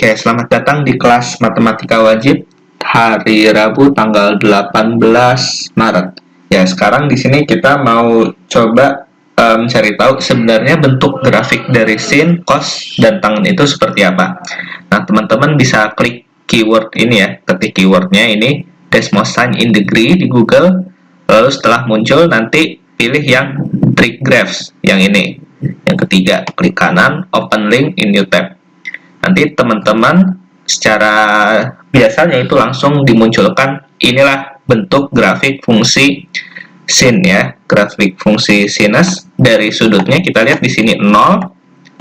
Oke, selamat datang di kelas Matematika Wajib hari Rabu tanggal 18 Maret. Ya, sekarang di sini kita mau coba mencari tahu sebenarnya bentuk grafik dari sin, cos, dan tangen itu seperti apa. Nah, teman-teman bisa klik keyword ini ya, ketik keywordnya ini decimal sign in degree di Google. Lalu setelah muncul nanti pilih yang trig graphs, yang ini. Yang ketiga, klik kanan, open link in new tab. Nanti teman-teman secara biasanya itu langsung dimunculkan inilah bentuk grafik fungsi sin ya, grafik fungsi sinus dari sudutnya kita lihat di sini 0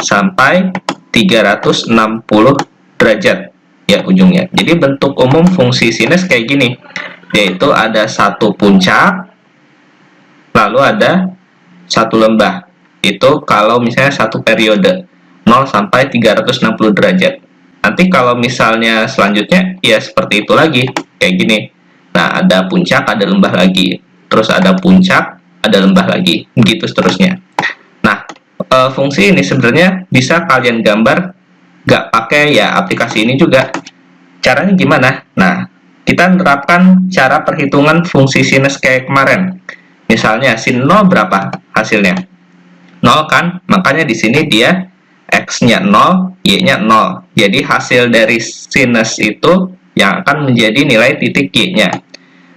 sampai 360 derajat ya ujungnya. Jadi bentuk umum fungsi sinus kayak gini, yaitu ada satu puncak lalu ada satu lembah. Itu kalau misalnya satu periode 0 sampai 360 derajat. Nanti kalau misalnya selanjutnya ya seperti itu lagi, kayak gini. Nah, ada puncak, ada lembah lagi. Terus ada puncak, ada lembah lagi. Begitu seterusnya. Nah, fungsi ini sebenarnya bisa kalian gambar nggak pakai ya aplikasi ini juga. Caranya gimana? Nah, kita menerapkan cara perhitungan fungsi sinus kayak kemarin. Misalnya sin 0 berapa hasilnya? 0 kan? Makanya di sini dia X-nya 0, Y-nya 0. Jadi hasil dari sinus itu yang akan menjadi nilai titik Y-nya.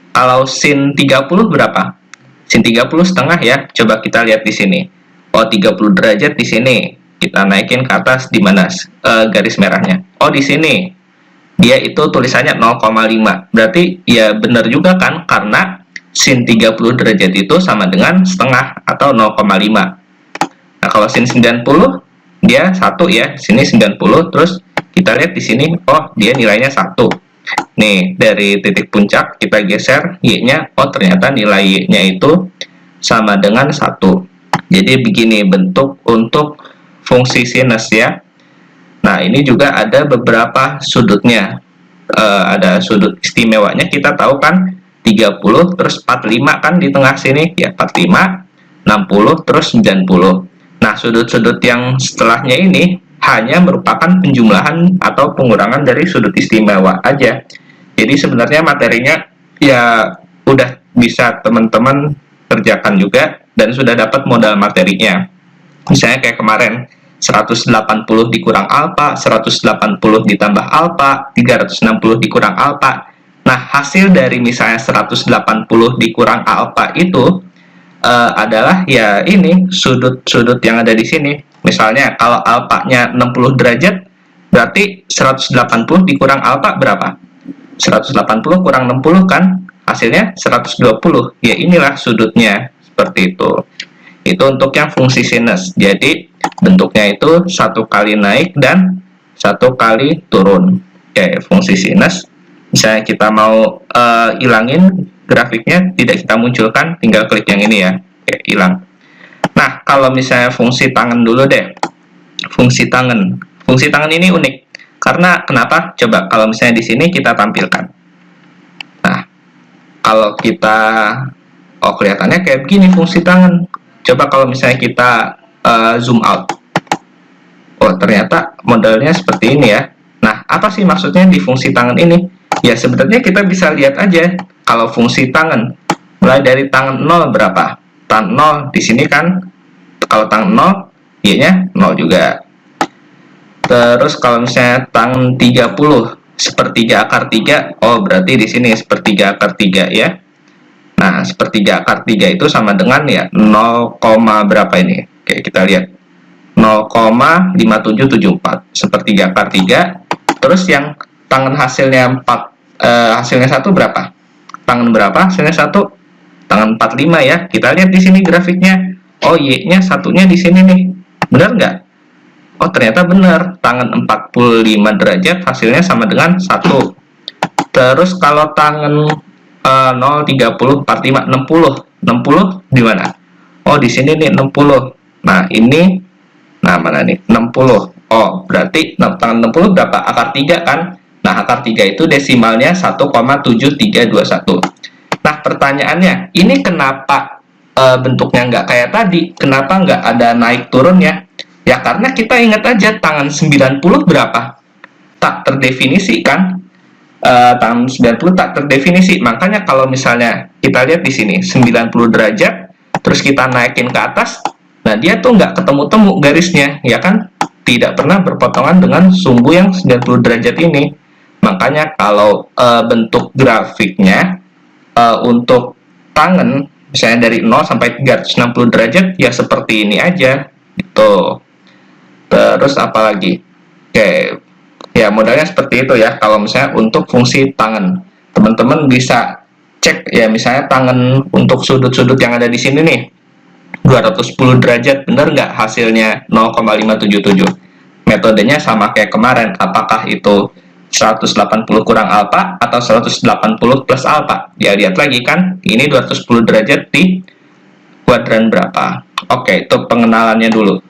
Kalau sin 30 berapa? Sin 30 setengah ya. Coba kita lihat di sini. Oh, 30 derajat di sini. Kita naikin ke atas di mana garis merahnya. Oh, di sini. Dia itu tulisannya 0,5. Berarti ya benar juga kan? Karena sin 30 derajat itu sama dengan setengah atau 0,5. Nah, kalau sin 90 dia 1 ya, sini 90, terus kita lihat di sini, oh dia nilainya 1. Nih, dari titik puncak kita geser Y-nya, oh ternyata nilai Y-nya itu sama dengan 1. Jadi begini bentuk untuk fungsi sinus ya. Nah, ini juga ada beberapa sudutnya. Ada sudut istimewanya, kita tahu kan 30, terus 45 kan di tengah sini, ya 45, 60, terus 90. Nah, sudut-sudut yang setelahnya ini hanya merupakan penjumlahan atau pengurangan dari sudut istimewa aja. Jadi sebenarnya materinya ya udah bisa teman-teman kerjakan juga dan sudah dapat modal materinya. Misalnya kayak kemarin 180 dikurang alfa, 180 ditambah alfa, 360 dikurang alfa. Nah, hasil dari misalnya 180 dikurang alfa itu adalah ya ini sudut-sudut yang ada di sini. Misalnya kalau alfanya 60 derajat, berarti 180 dikurang alfa berapa? 180 kurang 60 kan? Hasilnya 120. Ya inilah sudutnya, seperti itu. Itu untuk yang fungsi sinus. Jadi bentuknya itu satu kali naik dan satu kali turun. Kayak fungsi sinus. Misalnya kita mau ilangin grafiknya, tidak kita munculkan, tinggal klik yang ini ya, oke, hilang. Nah, kalau misalnya fungsi tangen dulu deh. Fungsi tangen ini unik. Karena kenapa? Coba kalau misalnya di sini kita tampilkan. Nah, kalau kita kelihatannya kayak begini fungsi tangen. Coba kalau misalnya kita zoom out. Oh, ternyata modelnya seperti ini ya. Nah, apa sih maksudnya di fungsi tangen ini? Ya, sebenarnya kita bisa lihat aja kalau fungsi tangen. Mulai dari tangen 0 berapa? Tangen 0 di sini kan, kalau tangen 0, Y-nya 0 juga. Terus kalau misalnya tangen 30, sepertiga akar 3, oh berarti di sini sepertiga akar 3 ya. Nah, sepertiga akar 3 itu sama dengan ya 0, berapa ini? Oke, kita lihat. 0,5774, sepertiga akar 3. Terus yang tangen hasilnya 4, hasilnya 1 berapa? Tangen berapa? Hasilnya 1. Tangen 45 ya. Kita lihat di sini grafiknya. Oh, Y-nya satunya di sini nih. Benar nggak? Oh, ternyata benar. Tangen 45 derajat hasilnya sama dengan 1. Terus kalau tangen 0, 30, 45, 60. 60 di mana? Oh, di sini nih 60. Nah, ini mana nih? 60. Oh, berarti tangen 60 berapa? Akar 3 kan? Nah, akar 3 itu desimalnya 1,7321. Nah, pertanyaannya, ini kenapa bentuknya nggak kayak tadi? Kenapa nggak ada naik turunnya? Ya, karena kita ingat aja, tangan 90 berapa? tak terdefinisi kan? Tangan 90 tak terdefinisi. Makanya kalau misalnya kita lihat di sini 90 derajat, terus kita naikin ke atas, nah dia tuh nggak ketemu-temu garisnya, ya kan? Tidak pernah berpotongan dengan sumbu yang 90 derajat ini. Makanya kalau bentuk grafiknya untuk tangan, misalnya dari 0 sampai 360 derajat, ya seperti ini aja, gitu. Terus apa lagi? Oke, ya modalnya seperti itu ya. Kalau misalnya untuk fungsi tangan, teman-teman bisa cek ya, misalnya tangan untuk sudut-sudut yang ada di sini nih 210 derajat, bener nggak hasilnya 0,577? Metodenya sama kayak kemarin, apakah itu 180 kurang alfa atau 180 plus alfa? Ya lihat lagi kan, ini 210 derajat di kuadran berapa. Oke, itu pengenalannya dulu.